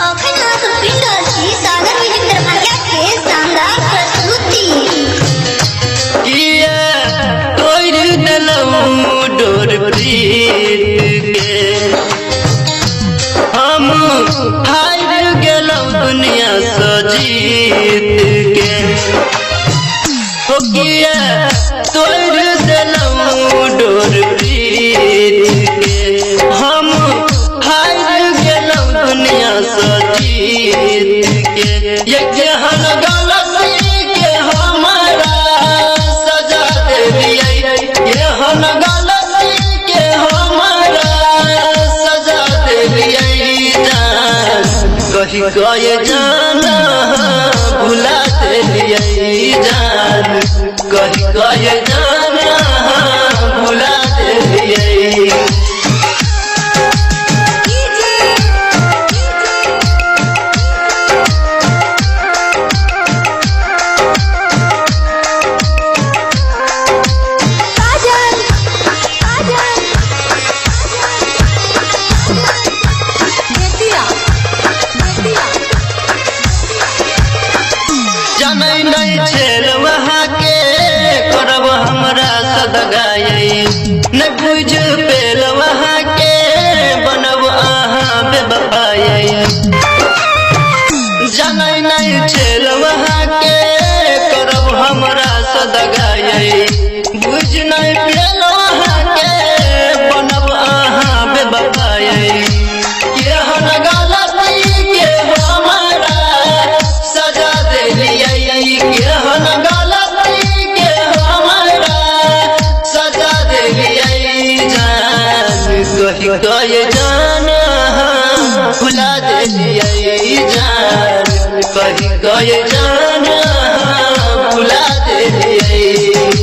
अखंड पिंडाची सादर विजेंद्र भाग्याचे शानदार प्रस्तुति किया तोड़ दलऊ डोर प्रीत के हम हार गेलौ दुनिया सजीत के हो किया तोड़ दलऊ डोर प्रीत के हम हार गेलौ दुनिया सजीत के ये जहान गलती के हमारा सजा दे दिया ये हम गलती के हमारा सजा दे दिया कहीं गए जाना भुला दे दिया जान कहीं गए जाना भुला दे दिया जनै नहीं छेल वहाँ के करब हमरा सदगाई न बुझ पेल वहाँ के बनब अहाँ बेवफाई जनै नहीं छेल वहाँ के करब हमरा सदगाई बुझ नहीं पेल वहाँ के बनब अहाँ बेवफाई केहन गलती के हमारा सजा दे केहन गलती के हमारा सजा दे जान कहीं गए जाना भुला दे जान कहीं गए जाना भुला दे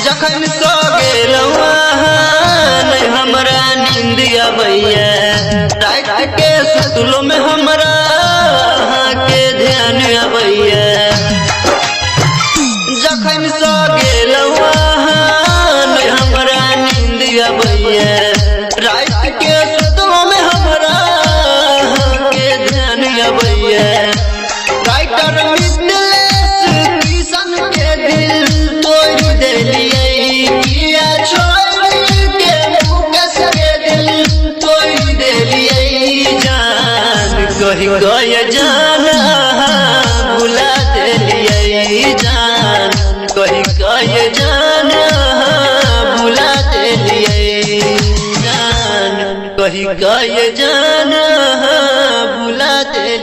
जखन सो गेल नहीं हमरा नींद अबैया रात के सुतलो में हमरा के ध्यान अबैया जखन सो गेल नहीं हमरा नींद अबैया रात के सुतलो में हमरा के ध्यान अबैया राइटर मिथिलेश किशन के दिल तोड़ देलिए कहीं गए जाना भुला दे जान कहीं गए जाना भुला दे जान कहीं गए जाना भुला दे